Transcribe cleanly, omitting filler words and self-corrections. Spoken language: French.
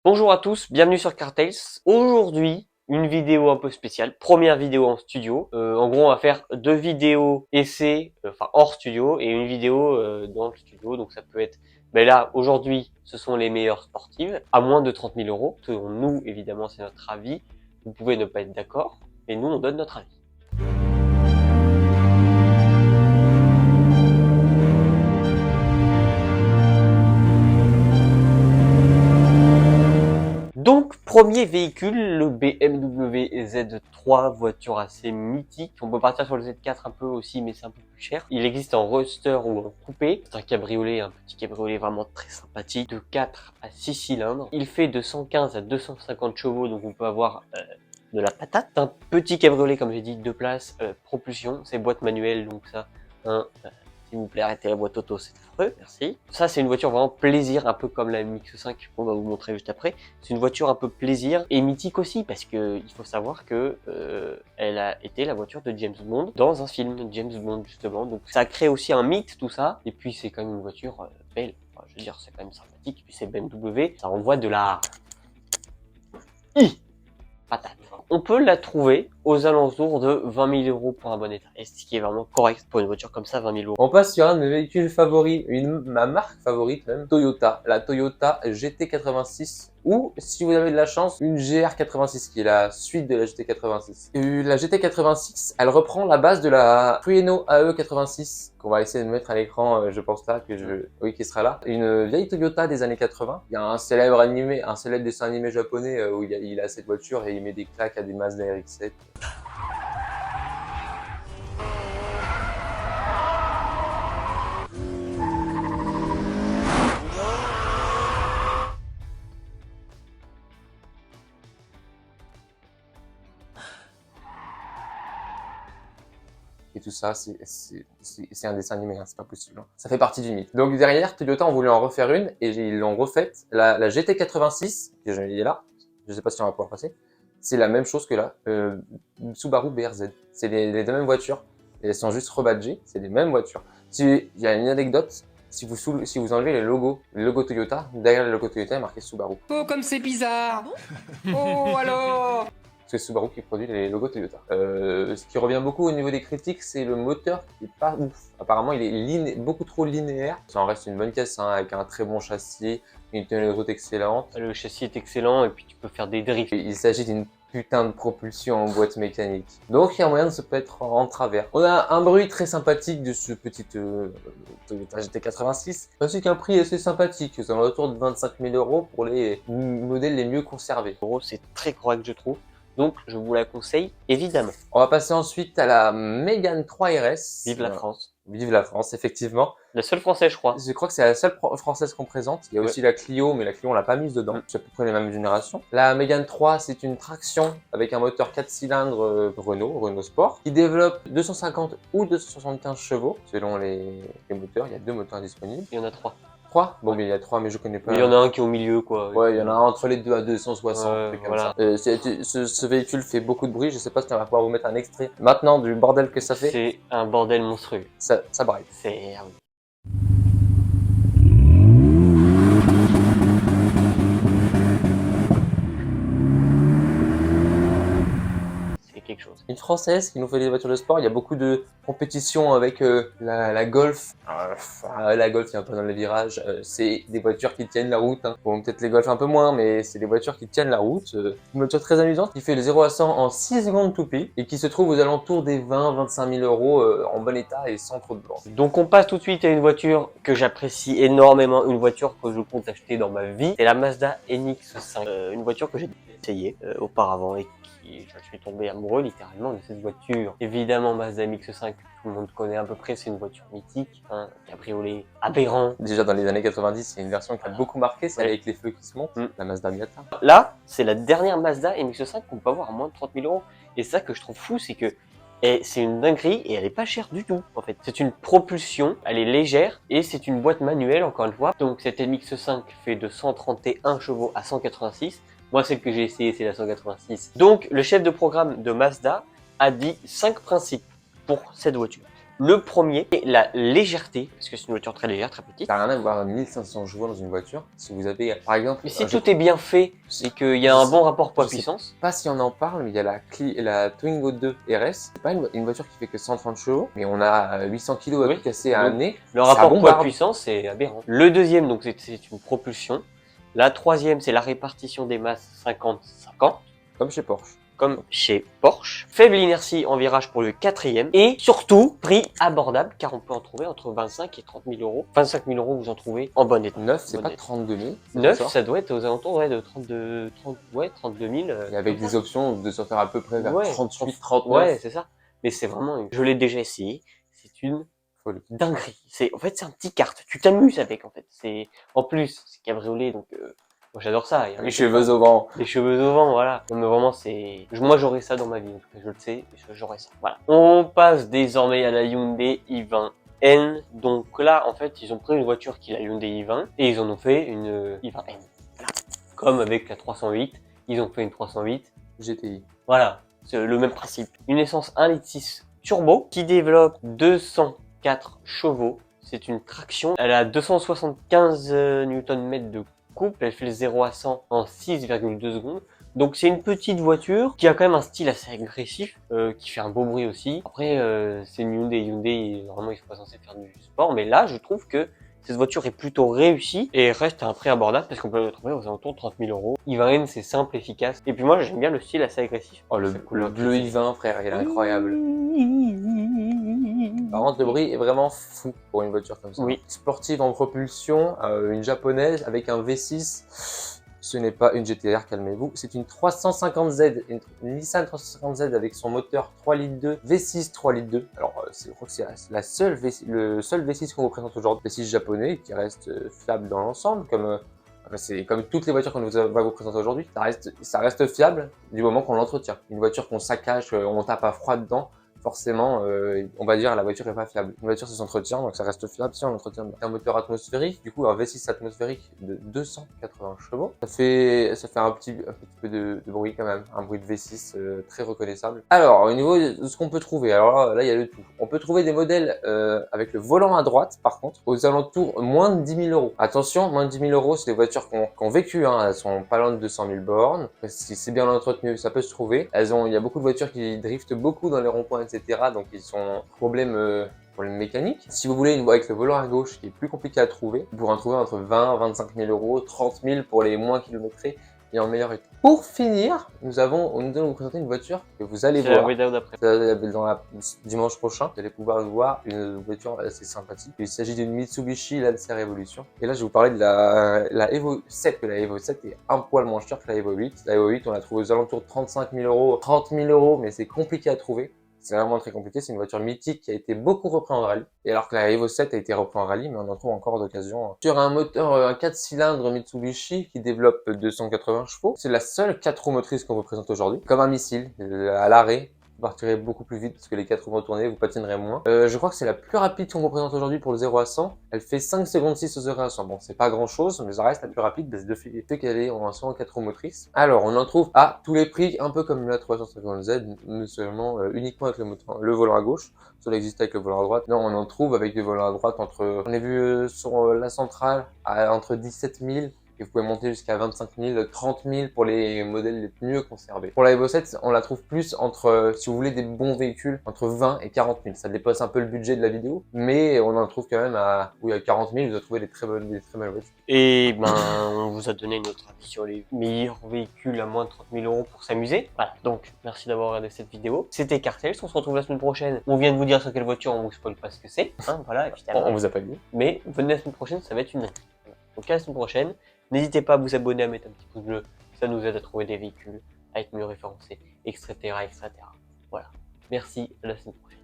Bonjour à tous, bienvenue sur Cartels. Aujourd'hui, une vidéo un peu spéciale, première vidéo en studio. En gros, on va faire deux vidéos essais, enfin hors studio, et une vidéo dans le studio. Donc ça peut être, ben là, aujourd'hui, ce sont les meilleures sportives, à moins de 30 000 euros. Selon nous, évidemment, c'est notre avis. Vous pouvez ne pas être d'accord, mais nous, on donne notre avis. Donc, premier véhicule, le BMW Z3, voiture assez mythique. On peut partir sur le Z4 un peu aussi, mais c'est un peu plus cher. Il existe en roadster ou en coupé. C'est un cabriolet, un petit cabriolet vraiment très sympathique, de 4 à 6 cylindres. Il fait de 115 à 250 chevaux, donc on peut avoir de la patate. Un petit cabriolet, comme j'ai dit, 2 places, propulsion, c'est boîte manuelle, donc ça, s'il vous plaît, arrêtez la boîte auto, c'est affreux, merci. Ça, c'est une voiture vraiment plaisir, un peu comme la MX-5 qu'on va vous montrer juste après. C'est une voiture un peu plaisir et mythique aussi, parce que il faut savoir que elle a été la voiture de James Bond dans un film de James Bond, justement. Donc ça crée aussi un mythe, tout ça. Et puis, c'est quand même une voiture belle. Enfin, je veux dire, c'est quand même sympathique. Puis c'est BMW, ça envoie de la patate. On peut la trouver aux alentours de 20 000 euros pour un bon état. Et ce qui est vraiment correct pour une voiture comme ça, 20 000 euros. On passe sur un de mes véhicules favoris, ma marque favorite même, Toyota. La Toyota GT86 ou, si vous avez de la chance, une GR86 qui est la suite de la GT86. Et la GT86, elle reprend la base de la Trueno AE86 qu'on va essayer de mettre à l'écran, je pense là, oui, qui sera là. Une vieille Toyota des années 80. Il y a un célèbre dessin animé japonais où il a cette voiture et il met des claques à des Mazda RX-7. Et tout ça, c'est un dessin animé, hein, c'est pas possible. Hein. Ça fait partie du mythe. Donc derrière, Toyota ont voulu en refaire une et ils l'ont refaite. La GT86, que j'ai là, je sais pas si on va pouvoir passer, c'est la même chose que là, Subaru BRZ. C'est les deux mêmes voitures, et elles sont juste rebadgées, c'est les mêmes voitures. Il y a une anecdote, si vous enlevez le logo Toyota, derrière le logo Toyota, il y a marqué Subaru. Oh, comme c'est bizarre! Oh, alors! C'est Subaru qui produit les logos Toyota. Ce qui revient beaucoup au niveau des critiques, c'est le moteur qui est pas ouf. Apparemment, il est beaucoup trop linéaire. Ça en reste une bonne caisse, hein, avec un très bon châssis, une tenue de route excellente. Le châssis est excellent et puis tu peux faire des drifts. Il s'agit d'une putain de propulsion en boîte mécanique. Donc il y a moyen de se mettre en travers. On a un bruit très sympathique de ce petit Toyota GT86, ainsi qu'un prix assez sympathique, aux alentours de 25 000 euros pour les modèles les mieux conservés. C'est très correct, je trouve. Donc, je vous la conseille, évidemment. On va passer ensuite à la Mégane 3 RS. Vive la France. Vive la France, effectivement. La seule française, je crois. Je crois que c'est la seule française qu'on présente. Il y a aussi la Clio, mais la Clio, on l'a pas mise dedans. C'est à peu près les mêmes générations. La Mégane 3, c'est une traction avec un moteur 4 cylindres Renault Sport, qui développe 250 ou 275 chevaux, selon les moteurs. Il y a deux moteurs disponibles. Il y en a 3. 3 Bon, mais il y a 3, mais je connais pas. Mais il y en a un qui est au milieu, quoi. Ouais, il y en a un entre les deux à 260. Voilà. Ce véhicule fait beaucoup de bruit. Je sais pas si on va pouvoir vous mettre un extrait maintenant du bordel que ça fait. C'est un bordel monstrueux. Ça braille. C'est... quelque chose. Une française qui nous fait des voitures de sport. Il y a beaucoup de compétitions avec la Golf. La Golf, il y a un peu dans les virages. C'est des voitures qui tiennent la route. Hein. Bon, peut-être les Golf un peu moins, mais c'est des voitures qui tiennent la route. Une voiture très amusante qui fait le 0 à 100 en 6 secondes tout pile et qui se trouve aux alentours des 20-25 000 euros en bon état et sans trop de blanc. Donc on passe tout de suite à une voiture que j'apprécie énormément, une voiture que je compte acheter dans ma vie. C'est la Mazda MX-5, une voiture que j'ai essayé auparavant et je suis tombé amoureux littéralement de cette voiture. Évidemment, Mazda MX-5, tout le monde connaît à peu près, c'est une voiture mythique, un cabriolet aberrant. Déjà dans les années 90, il y a une version qui a beaucoup marqué, celle avec les feux qui se montent, la Mazda Miata. Là, c'est la dernière Mazda MX-5 qu'on peut avoir à moins de 30 000 euros. Et ça que je trouve fou, c'est que c'est une dinguerie et elle est pas chère du tout en fait. C'est une propulsion, elle est légère et c'est une boîte manuelle encore une fois. Donc cette MX-5 fait de 131 chevaux à 186. Moi, celle que j'ai essayée, c'est la 186. Donc, le chef de programme de Mazda a dit 5 principes pour cette voiture. Le premier est la légèreté, parce que c'est une voiture très légère, très petite. Ça n'a rien à voir 1500 chevaux dans une voiture. Si vous avez, par exemple, Mais si tout est bien fait et qu'il y a un bon rapport poids-puissance. Pas si on en parle, mais il y a la Twingo 2 RS. C'est pas une voiture qui fait que 130 chevaux, mais on a 800 kg à Oui. tout casser à un nez. Le Ça rapport bombarde. poids-puissance est aberrant. Le deuxième, donc c'est une propulsion. La troisième, c'est la répartition des masses 50-50. Comme chez Porsche. Comme chez Porsche. Faible inertie en virage pour le quatrième. Et surtout, prix abordable, car on peut en trouver entre 25 et 30 000 euros. 25 000 euros, vous en trouvez en bon état. 9, c'est Bon pas état. 32 000. 9, ça doit être aux alentours de 32 000. Et avec des options de se faire à peu près vers Ouais, 38, 39. Ouais, c'est ça. Mais c'est vraiment, je l'ai déjà essayé. C'est une Folie. dinguerie. En fait, c'est un petit kart. Tu t'amuses avec, en fait. En plus, c'est cabriolet, donc, moi, j'adore ça. Les cheveux au vent. Les cheveux au vent, voilà. Non, mais vraiment, moi, j'aurais ça dans ma vie. En tout cas, je le sais, j'aurais ça. Voilà. On passe désormais à la Hyundai i20N. Donc là, en fait, ils ont pris une voiture qui est la Hyundai i20 et ils en ont fait une i20N. Voilà. Comme avec la 308, ils ont fait une 308 GTI. Voilà. C'est le même principe. Une essence 1,6 litre turbo qui développe 204 chevaux. C'est une traction. Elle a 275 Nm de coupe. Elle fait le 0 à 100 en 6,2 secondes. Donc c'est une petite voiture qui a quand même un style assez agressif, qui fait un beau bruit aussi. Après, c'est une Hyundai. Hyundai, normalement, ils sont pas censés faire du sport. Mais là, je trouve que cette voiture est plutôt réussie et reste à un prix abordable parce qu'on peut la trouver aux alentours de 30 000 euros. i20N, c'est simple, efficace. Et puis moi, j'aime bien le style assez agressif. Oh, le bleu i20, frère, il est incroyable. Par contre, le bruit est vraiment fou pour une voiture comme ça. Oui. Sportive en propulsion, une japonaise avec un V6. Ce n'est pas une GTR, calmez-vous. C'est une 350Z, une Nissan 350Z avec son moteur 3 litres 2, V6 3 litres 2. Alors, je crois que c'est le seul V6 qu'on vous présente aujourd'hui, V6 japonais, qui reste fiable dans l'ensemble, c'est comme toutes les voitures qu'on va vous présenter aujourd'hui. Ça reste fiable du moment qu'on l'entretient. Une voiture qu'on saccage, on tape à froid dedans, forcément, on va dire la voiture est pas fiable. Une voiture, ça s'entretient, donc ça reste fiable si on l'entretient bien. Un moteur atmosphérique, du coup un V6 atmosphérique de 280 chevaux. Ça fait un petit peu de bruit quand même, un bruit de V6 très reconnaissable. Alors, au niveau de ce qu'on peut trouver, alors là il y a le tout. On peut trouver des modèles avec le volant à droite, par contre, aux alentours moins de 10 000 euros. Attention, moins de 10 000 euros, c'est des voitures qui ont vécu, hein, elles sont pas loin de 200 000 bornes. Si c'est bien entretenu, ça peut se trouver. Il y a beaucoup de voitures qui driftent beaucoup dans les ronds-points, etc. Donc ils sont problème mécanique. Si vous voulez une voie avec le volant à gauche qui est plus compliqué à trouver, vous pourrez en trouver entre 20 25 000 euros, 30 000 pour les moins kilométrés et en meilleur état. Pour finir, nous allons vous présenter une voiture que vous allez voir dimanche prochain. Vous allez pouvoir voir une voiture assez sympathique. Il s'agit d'une Mitsubishi Lancer Evolution. Et là, je vais vous parler de la Evo 7. La Evo 7 est un poil moins chère que la Evo 8. La Evo 8, on la trouve aux alentours de 35 000 euros, 30 000 euros, mais c'est compliqué à trouver. C'est vraiment très compliqué, c'est une voiture mythique qui a été beaucoup reprise en rallye. Et alors que la Evo 7 a été reprise en rallye, mais on en trouve encore d'occasion. Sur un moteur, un 4 cylindres Mitsubishi qui développe 280 chevaux. C'est la seule 4 roues motrices qu'on vous présente aujourd'hui. Comme un missile, à l'arrêt, vous partirez beaucoup plus vite parce que les 4 roues retournées, vous patinerez moins. Je crois que c'est la plus rapide qu'on vous présente aujourd'hui pour le 0 à 100. Elle fait 5 secondes 6 au 0 à 100. Bon, c'est pas grand chose, mais ça reste la plus rapide parce de fait qu'elle est en 104 roues motrices. Alors, on en trouve à tous les prix, un peu comme la 350Z, mais seulement uniquement avec le volant à gauche. Ça existe avec le volant à droite. Non, on en trouve avec des volants à droite on a vu sur la centrale entre 17 000. Et vous pouvez monter jusqu'à 25 000, 30 000 pour les modèles les mieux conservés. Pour la Evo 7, on la trouve plus entre, si vous voulez des bons véhicules, entre 20 et 40 000. Ça dépasse un peu le budget de la vidéo, mais on en trouve quand même à 40 000, vous allez trouver des très belles voitures. Et ben, on vous a donné notre avis sur les meilleurs véhicules à moins de 30 000 euros pour s'amuser. Voilà, donc merci d'avoir regardé cette vidéo. C'était Cartels, on se retrouve la semaine prochaine. On vient de vous dire sur quelle voiture, on vous spoil pas ce que c'est. Hein, voilà, évidemment. On vous a pas dit. Mais venez la semaine prochaine, ça va être une dinguerie. Donc à la semaine prochaine. N'hésitez pas à vous abonner, à mettre un petit pouce bleu, ça nous aide à trouver des véhicules, à être mieux référencés, etc., etc. Voilà. Merci, à la semaine prochaine.